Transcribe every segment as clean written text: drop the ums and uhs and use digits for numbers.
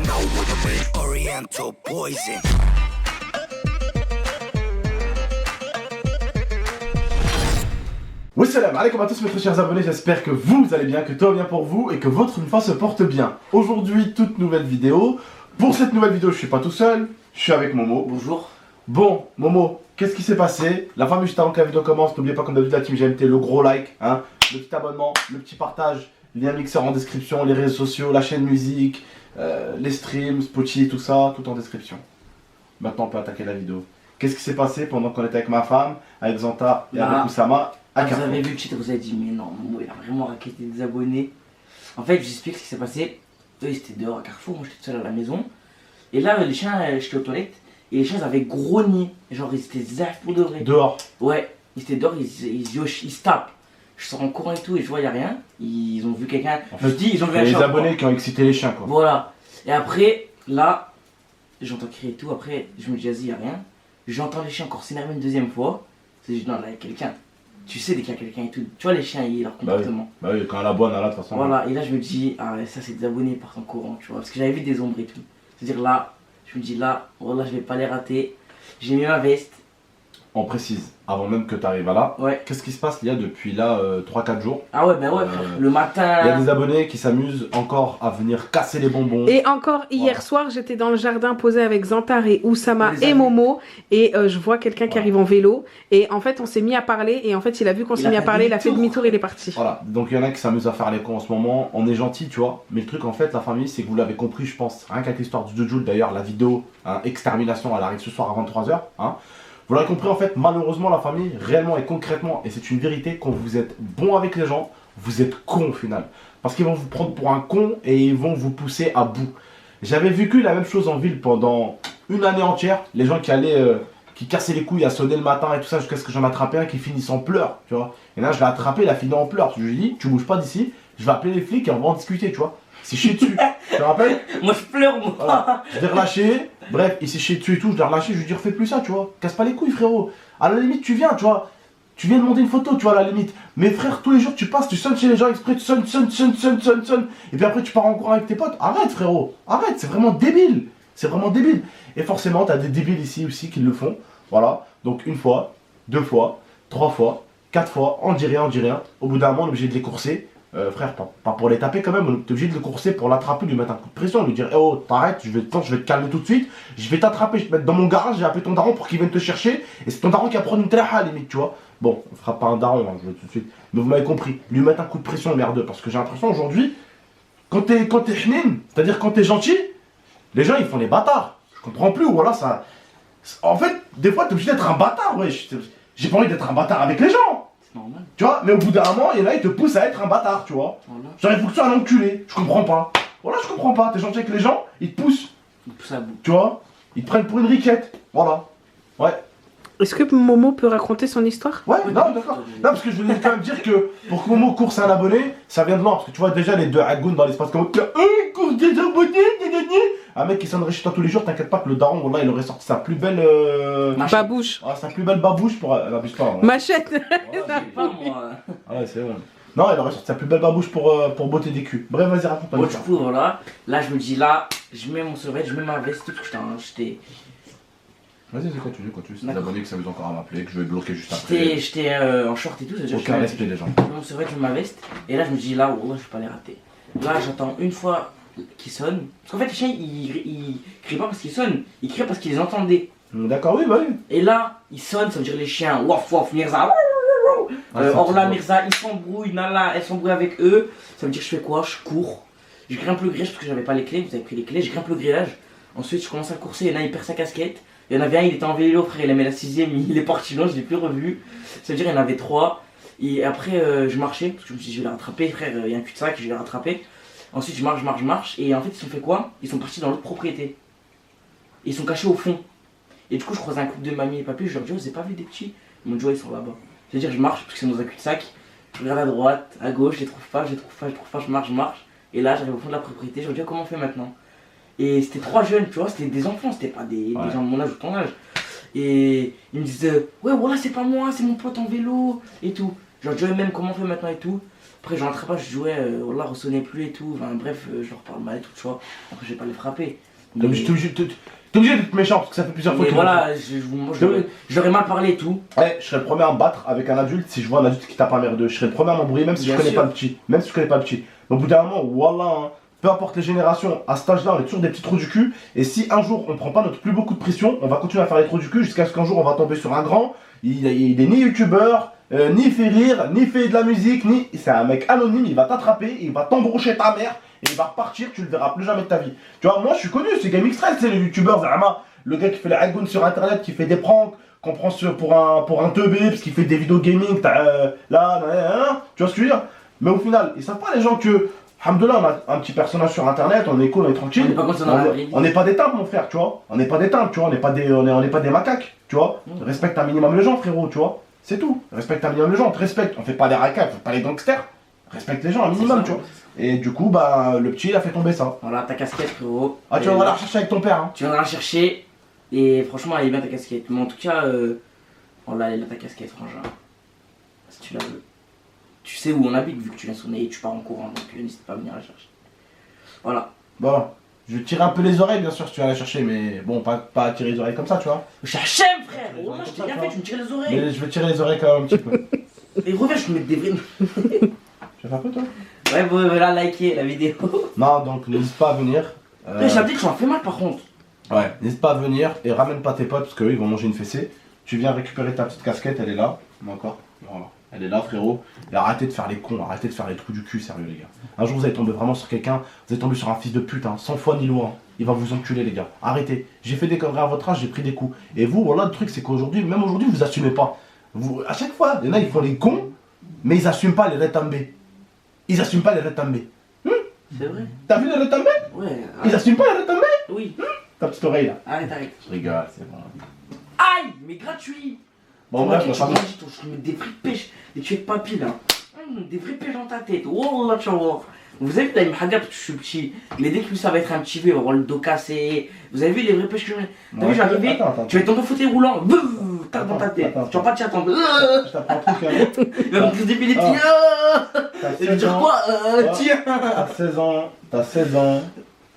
know what I mean. Oriental poison. Wassalam alaikum à tous mes très chers abonnés, j'espère que vous allez bien, que tout va bien pour vous et que votre foi se porte bien. Aujourd'hui, toute nouvelle vidéo. Pour cette nouvelle vidéo, je suis pas tout seul, je suis avec Momo. Bonjour. Bon, Momo, qu'est-ce qui s'est passé? La famille, juste avant que la vidéo commence, n'oubliez pas comme d'habitude la team GMT, le gros like, hein, le petit abonnement, le petit partage, lien mixeur en description, les réseaux sociaux, la chaîne musique, les streams, Spotify, tout ça, tout en description. Maintenant, on peut attaquer la vidéo. Qu'est-ce qui s'est passé pendant qu'on était avec ma femme, avec Zanta et avec Oussama? Vous avez vu le titre, vous avez dit, mais non, Momo, il a vraiment raquetté des abonnés. En fait, je vous explique ce qui s'est passé. Eux, ils étaient dehors à Carrefour, moi j'étais seul à la maison. Et là, les chiens, j'étais aux toilettes. Et les chiens, ils avaient grogné. Genre, ils étaient zaf pour de vrai. Dehors? Ouais, ils étaient dehors, ils se tapent. Je sors en courant et tout, et je vois, il n'y a rien. Ils ont vu quelqu'un. En fait, je dis, ils ont vu un les chat. abonnés qui ont excité les chiens, quoi. Voilà. Et après, là, j'entends crier et tout. Après, je me dis, vas-y, il n'y a rien. J'entends les chiens encore s'énerver une deuxième fois. Je dis, non, là, il y a quelqu'un. Tu sais, dès qu'il y a quelqu'un et tout. Tu vois, les chiens, leur comportement. Bah oui, quand elle aboie, là, de toute façon. Voilà, et là, je me dis, ah, ça, c'est des abonnés, ils partent en courant, tu vois. Parce que j'avais vu des ombres et tout. C'est-à-dire, là, je me dis, là, voilà, je vais pas les rater. J'ai mis ma veste. On précise, avant même que tu arrives à là, Ouais. qu'est-ce qui se passe il y a depuis là 3-4 jours? Ah ouais, ben ouais, frère. Le matin. Il y a des abonnés qui s'amusent encore à venir casser les bonbons. Et encore hier soir, j'étais dans le jardin posé avec Zantar et Oussama et Momo. Et je vois quelqu'un qui arrive en vélo. Et en fait, on s'est mis à parler. Et en fait, il a vu qu'on s'est mis à parler. Il a fait demi-tour et il est parti. Voilà, donc il y en a qui s'amusent à faire les cons en ce moment. On est gentil, tu vois. Mais le truc, en fait, la famille, c'est que vous l'avez compris, je pense. Rien qu'avec l'histoire du Joule, d'ailleurs, la vidéo, hein, extermination, elle arrive ce soir à 23h. Hein. Vous l'avez compris, en fait, malheureusement, la famille, réellement et concrètement, et c'est une vérité, quand vous êtes bon avec les gens, vous êtes con au final. Parce qu'ils vont vous prendre pour un con et ils vont vous pousser à bout. J'avais vécu la même chose en ville pendant une année entière. Les gens qui allaient, qui cassaient les couilles à sonner le matin et tout ça, jusqu'à ce que j'en attrape un qui finisse en pleurs, tu vois. Et là, je l'ai attrapé, il a fini en pleurs. Je lui ai dit, tu bouges pas d'ici, je vais appeler les flics et on va en discuter, tu vois. Il s'est chié dessus. Tu te rappelles? Moi, je pleure, moi. Voilà. Je l'ai relâché. Bref, il s'est chié dessus et tout. Je l'ai relâché. Je lui ai dit, refais plus ça, tu vois. Casse pas les couilles, frérot. À la limite, tu viens, tu vois. Tu viens demander une photo, tu vois, à la limite. Mais frère, tous les jours, tu passes, tu sonnes chez les gens exprès, tu sonnes. Et puis après, tu pars en courant avec tes potes. Arrête, frérot. Arrête, c'est vraiment débile. C'est vraiment débile. Et forcément, t'as des débiles ici aussi qui le font. Voilà. Donc, une fois, 2 fois, 3 fois, 4 fois. On dit rien. Au bout d'un moment, on est obligé de les courser. Frère, pas pour les taper quand même, on est obligé de le courser pour l'attraper, lui mettre un coup de pression, lui dire, oh, t'arrêtes, je vais te calmer tout de suite, je vais t'attraper, je vais te mettre dans mon garage, j'ai appelé ton daron pour qu'il vienne te chercher, et c'est ton daron qui va prendre une traha à la limite, tu vois. Bon, on fera pas un daron, hein, je veux tout de suite, mais vous m'avez compris, lui mettre un coup de pression merdeux, parce que j'ai l'impression aujourd'hui, quand t'es hnin, c'est-à-dire quand t'es gentil, les gens ils font les bâtards, je comprends plus, voilà, ça. En fait, des fois t'es obligé d'être un bâtard, ouais, j'ai pas envie d'être un bâtard avec les gens. Normal. Tu vois, mais au bout d'un moment, il y en a, ils te poussent à être un bâtard, tu vois. Voilà. Genre, il faut que tu sois un enculé. Je comprends pas. Voilà, je comprends pas. T'es gentil avec les gens, ils te poussent. Il pousse à bout. Tu vois, ils te prennent pour une riquette. Voilà. Ouais. Est-ce que Momo peut raconter son histoire? Ouais, non, d'accord. Non, parce que je voulais quand même dire que pour que Momo course un abonné, ça vient de là. Parce que tu vois, déjà, les deux Agoun dans l'espace comme course des abonnés, un mec qui sonnerait chez toi tous les jours, t'inquiète pas que le daron, voilà, il aurait sorti sa plus belle. Babouche. Ah, sa plus belle babouche pour. N'abuse pas. Hein. Machette. Je sais pas, moi. Ah ouais, c'est vrai. Non, il aurait sorti sa plus belle babouche pour botter des culs. Bref, vas-y, raconte-moi. Bon, du coup, voilà. Là, je me dis, là, je mets mon survêt, je mets ma veste, tout parce que j'étais. Vas-y, continue. C'est des abonnés qui s'amusent encore à m'appeler, que je vais bloquer juste après. J'étais en short et tout, c'est-à-dire Aucun respect, les gens. je mets mon survêt, je mets ma veste, et là, je me dis, là, oh, je vais pas les rater. Là, j'attends une fois qu'ils sonnent. Parce qu'en fait, les chiens, ils crient pas parce qu'ils sonnent, ils crient parce qu'ils les entendaient. D'accord, oui, bah oui. Et là, ils sonnent, ça veut dire les chiens, waf waf, Mirza. Orla, Mirza, ils s'embrouillent, Nala, elle s'embrouille avec eux. Ça veut dire je fais quoi? Je cours. Je grimpe le grillage parce que j'avais pas les clés, vous avez pris les clés, je grimpe le grillage. Ensuite, je commence à courser, il y en a, il perd sa casquette. Il y en avait un, il était en vélo, frère, il aimait la 6ème, il est parti loin, je l'ai plus revu. Ça veut dire il y en avait 3. Et après, je marchais, parce que je me suis dit, je vais les rattraper, frère, il y a un cul-de-sac, je vais les rattraper. Ensuite, je marche. Et en fait, ils ont fait quoi? Ils sont partis dans l'autre propriété. Ils sont cachés au fond. Et du coup, je croise un couple de mamie et papy, je leur dis, oh, vous avez pas vu des petits? Ils m'ont dit, ouais, ils sont là-bas. C'est-à-dire, je marche, parce que c'est dans un cul-de-sac. Je regarde à droite, à gauche, je les trouve pas, je marche. Et là, j'arrive au fond de la propriété, je leur dis, oh, comment on fait maintenant? Et c'était 3 jeunes, tu vois, c'était des enfants, c'était pas des gens de mon âge ou ton âge. Et ils me disent, ouais, voilà, c'est pas moi, c'est mon pote en vélo et tout. Genre, je jouais même comment on fait maintenant et tout. Après, je rentrais pas, je jouais, voilà, ressonnait plus et tout. Enfin, bref, je leur parle mal et tout, tu vois. Après, je vais pas les frapper. T'es obligé d'être méchant parce que ça fait plusieurs fois Mais que voilà, moi, je leur ai mal parlé et tout. je serais le premier à me battre avec un adulte si je vois un adulte qui tape un merdeux. Je serais le premier à m'embrouiller même si Bien je connais sûr. pas le petit. Même si je connais pas le petit. Mais au bout d'un moment, voilà, hein, peu importe les générations, à cet âge-là, on est toujours des petits trous du cul. Et si un jour on prend pas notre plus beau coup de pression, on va continuer à faire les trous du cul jusqu'à ce qu'un jour on va tomber sur un grand. Il est ni youtubeur, ni il fait rire, ni fait de la musique, ni. C'est un mec anonyme, il va t'attraper, il va t'embrocher ta mère et il va repartir, tu le verras plus jamais de ta vie. Tu vois, moi je suis connu, c'est Game X13, c'est le youtubeur, vraiment. Le gars qui fait les hagoun sur internet, qui fait des pranks, qu'on prend pour un teubé, parce qu'il fait des vidéos gaming, tu vois ce que je veux dire. Mais au final, ils savent pas les gens que, alhamdoulilah, on a un petit personnage sur internet, on est cool, on est tranquille. On est pas comme ça dans la vraie vie. On n'est pas des timbres, mon frère, tu vois. On n'est pas des timbres, tu vois, on n'est pas des macaques, tu vois. Respecte un minimum les gens, frérot, tu vois. C'est tout. Respecte un minimum les gens, on te respecte. On fait pas les racailles, on fait pas les gangsters. Respecte les gens un minimum, tu vois. Et du coup, bah, le petit, il a fait tomber ça. Voilà, ta casquette, frérot. Ah, tu vas la rechercher avec ton père, hein. Tu viendras la chercher. Et franchement, elle est bien ta casquette. Mais en tout cas, voilà, elle est là ta casquette, frangin. Si tu la veux. Tu sais où on habite, vu que tu viens sonner et tu pars en courant. Donc n'hésite pas à venir la chercher. Voilà. Bon, je vais tirer un peu les oreilles, bien sûr, si tu vas la chercher, mais bon, pas tirer les oreilles comme ça, tu vois. J'achève, frère. Oh, moi, je t'ai rien fait, tu me tires les oreilles. Mais je vais tirer les oreilles quand même un petit peu. Et reviens, je te mets des vrais. Tu vas faire quoi, toi? Ouais, bon, voilà, likez la vidéo. Non, donc n'hésite pas à venir. J'ai dit que j'en fais mal par contre. Ouais, n'hésite pas à venir et ramène pas tes potes parce qu'eux ils vont manger une fessée. Tu viens récupérer ta petite casquette, elle est là. Encore. Voilà. Elle est là, frérot. Et arrêtez de faire les cons, arrêtez de faire les trous du cul, sérieux, les gars. Un jour vous allez tomber vraiment sur quelqu'un, vous allez tomber sur un fils de pute, hein, sans foi ni loi. Hein. Il va vous enculer, les gars. Arrêtez. J'ai fait des conneries à votre âge, j'ai pris des coups. Et vous, voilà, le truc c'est qu'aujourd'hui, même aujourd'hui, vous assumez pas. Vous, à chaque fois, il y en a, ils font les cons, mais ils assument pas les rétambés. Ils assument pas les rétambés. C'est vrai. T'as vu les rétambés? Ouais. Ils assument pas les rétambés? Oui. Ta petite oreille là. Arrête. Je rigole, c'est bon. Aïe, mais gratuit. Bon, bref, tu ma famille. je te mets des vraies pêches, des tuyaux de papy là. Des vraies pêches dans ta tête. Oh là, tu vas voir. Vous avez vu là, il me regarde parce que je suis petit. Mais dès que ça va être un petit vieux, il va avoir le dos cassé. Vous avez vu les vraies pêches que je mets? T'as vu, j'arrivais, tu vas tomber au fauteuil roulant. Boum, tape dans ta tête. Tu vas pas t'y attendre. Je t'apprends un truc, hein. Il va me crise d'épilepsie. T'as Et 16 dire ans. quoi? Tiens. T'as 16 ans,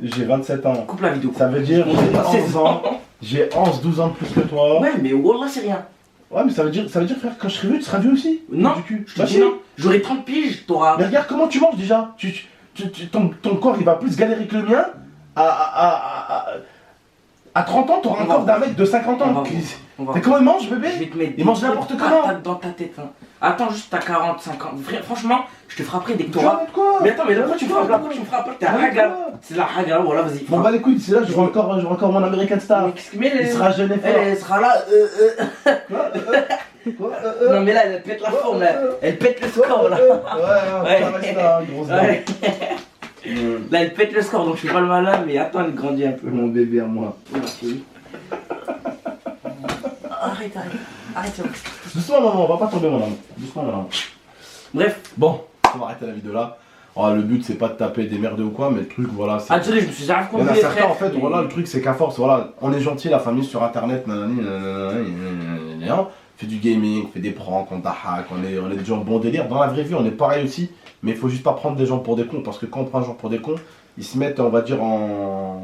j'ai 27 ans. Coupe la vidéo. Ça veut dire On est pas 16 ans. j'ai 11-12 ans de plus que toi. Ouais, mais wallah, c'est rien. Ouais, mais ça veut dire frère, quand je serai vieux, tu seras vieux aussi. Non, Du cul. je te dis non. J'aurai 30 piges, t'auras. Mais regarde comment tu manges déjà. Ton corps il va plus galérer que le mien. À 30 ans, t'auras un corps d'un mec de 50 ans. On va. T'es comment il mange, bébé? Je vais te mettre Il mange n'importe comment. patates dans ta tête. Hein. Attends, juste t'as 40, 50. Franchement, je te frapperai dès que Tu t'auras. vas mettre quoi? Mais attends, mais pourquoi tu me frappes là? Pourquoi tu me frappes là? T'es un hagla. C'est la hagla, voilà, vas-y. Bon, bah les couilles, c'est là, je vois encore mon American Star. Mais qu'est-ce que mais Il sera jeune et fort. elle sera là. Quoi Non, mais là, elle pète la forme là. Elle pète le score là. Ouais, ça reste là, grosse dame. Ouais. Là, elle pète le score donc je suis pas le malin, mais attends, elle grandit un peu. Mon bébé à moi. Oh, ma fille. Arrête. Arrête. Doucement, maman, on va pas tomber, mon amour. Doucement, maman. Bref. Bon, on va arrêter la vidéo là. Oh, le but, c'est pas de taper des merdes ou quoi, mais le truc, voilà. Ah, désolé, je me suis jamais Il y en a compris. certains, en fait, voilà, le truc, c'est qu'à force, voilà, on est gentil, la famille sur internet, fait du gaming, fait des pranks, on hack, on est des gens bon délire. Dans la vraie vie, on est pareil aussi, mais il faut juste pas prendre des gens pour des cons, parce que quand on prend un gens pour des cons, ils se mettent, on va dire, en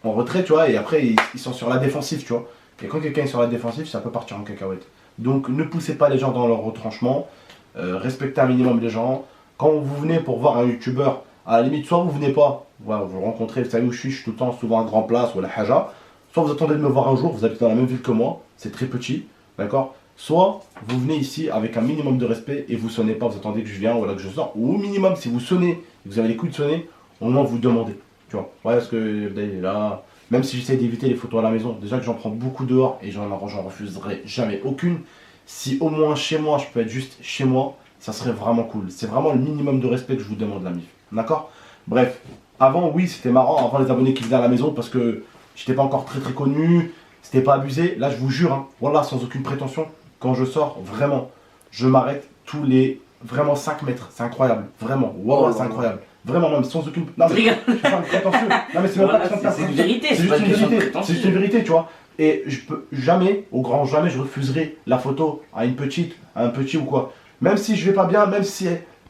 retrait, tu vois, et après, ils sont sur la défensive, tu vois. Et quand quelqu'un est sur la défensive, ça peut partir en cacahuète. Donc, ne poussez pas les gens dans leur retranchement, respectez un minimum les gens. Quand vous venez pour voir un youtubeur, à la limite, soit vous venez pas, voilà, vous le rencontrez, vous savez où je suis tout le temps, souvent à Grand Place ou à la Haja, soit vous attendez de me voir un jour, vous habitez dans la même ville que moi, c'est très petit, d'accord? Soit vous venez ici avec un minimum de respect et vous sonnez pas, vous attendez que je vienne, voilà, que je sors, ou au minimum, si vous sonnez, vous avez les couilles de sonner, au moins vous demandez, tu vois. Ouais, parce que là, même si j'essaie d'éviter les photos à la maison, déjà que j'en prends beaucoup dehors et j'en refuserai jamais aucune, si au moins chez moi, je peux être juste chez moi, ça serait vraiment cool. C'est vraiment le minimum de respect que je vous demande, la mif. D'accord? Bref, avant, oui, c'était marrant, avant les abonnés qui venaient à la maison parce que j'étais pas encore très connu, c'était pas abusé. Là, je vous jure, hein, voilà, sans aucune prétention, quand je sors, vraiment, je m'arrête tous les vraiment 5 mètres. C'est incroyable, vraiment. Wow, c'est incroyable. Vraiment, même sans aucune. Non, mais je suis pas prétentieux. Non, mais c'est même pas que C'est une vérité, c'est pas une question de prétention. C'est juste une vérité, tu vois. Et je peux jamais, au grand jamais, je refuserai la photo à une petite, à un petit ou quoi. Même si je vais pas bien, même si,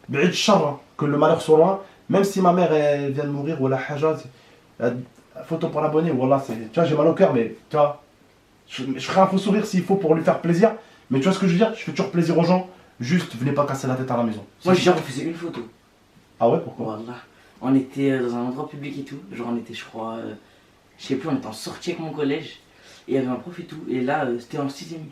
بعيد الشر, hein, que le malheur soit loin, même si ma mère elle vient de mourir, ou la haja, photo pour l'abonné, voilà, tu vois, j'ai mal au cœur, mais tu vois, je ferai un faux sourire s'il faut pour lui faire plaisir, mais tu vois ce que je veux dire, je fais toujours plaisir aux gens, juste venez pas casser la tête à la maison. Moi, j'ai déjà refusé une photo. Ah ouais, pourquoi? Voilà. On était dans un endroit public et tout. Genre, on était, je crois, je sais plus, on était en sortie avec mon collège. Et il y avait un prof et tout. Et là, c'était en 6ème.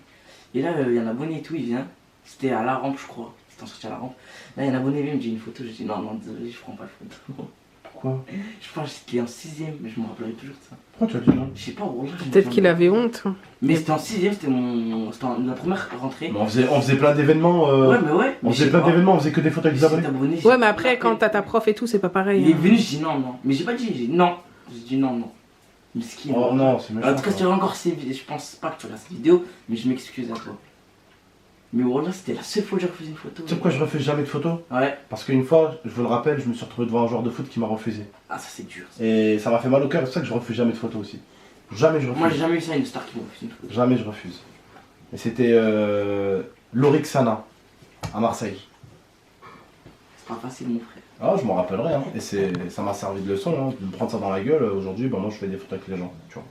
Et là, il y a un abonné et tout, il vient. C'était à la rampe, je crois. C'était en sortie à la rampe. Là, il y a un abonné, il me dit une photo. Je dis non, non, désolé, je prends pas de photo. Pourquoi? Je pense que c'était en 6ème, mais je me rappellerai toujours de ça. Pourquoi tu as dit non? Je sais pas, voilà. Peut-être qu'il avait honte. Mais c'était en 6ème, c'était la première rentrée. Mais on faisait plein d'événements. Ouais, mais ouais. On faisait plein d'événements, on faisait que des photos avec des abonnés. Ouais, mais après, quand t'as ta prof et tout, c'est pas pareil. Il est hein. venu, je dis non, non. Mais j'ai pas dit, j'ai dit non. J'ai dit non, non. Miskin. Oh non, c'est méchant. En tout cas, si tu regardes encore ces vidéos, je pense pas que tu regardes cette vidéo, mais je m'excuse à toi. Mais voilà, c'était la seule fois que j'ai refusé une photo. Tu sais pourquoi je refuse jamais de photos? Ouais. Parce qu'une fois, je vous le rappelle, je me suis retrouvé devant un joueur de foot qui m'a refusé. Ah, ça c'est dur. Ça. Et ça m'a fait mal au cœur, c'est pour ça que je refuse jamais de photos aussi. Jamais je refuse. Moi, j'ai jamais eu ça, une star qui m'a refusé une photo. Jamais je refuse. Et c'était Lorixana, à Marseille. C'est pas facile, mon frère. Ah, je m'en rappellerai, hein. Et ça m'a servi de leçon, hein, de me prendre ça dans la gueule. Aujourd'hui, bah, moi je fais des photos avec les gens, tu vois.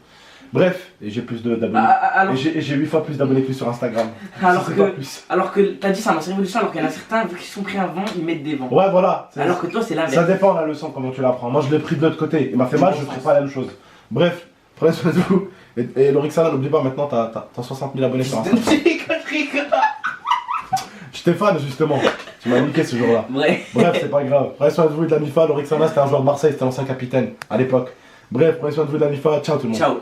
Bref, et j'ai plus d'abonnés. Alors, Et j'ai 8 fois plus d'abonnés que lui sur Instagram. alors C'est pas que, plus. alors que t'as dit ça m'a servi de leçon, alors qu'il y en a certains, vu qu'ils sont pris un vent, ils mettent des vents. Ouais, voilà. Alors que toi, c'est Ça l'inverse. dépend la leçon, comment tu la prends. Moi je l'ai pris de l'autre côté. Il m'a fait mal, je ne ferai pas la même chose. Bref, prenez soin de vous. Et Lorixana, n'oublie pas, maintenant t'as 60 000 abonnés sur Instagram. Stéphane, justement, tu m'as niqué ce jour-là. Bref. Bref, c'est pas grave. Prenez soin de vous et de la MIFA. Lorixana, c'était un joueur de Marseille, c'était l'ancien capitaine à l'époque. Bref, prenez soin de vous et de la MIFA. Ciao tout le monde. Ciao.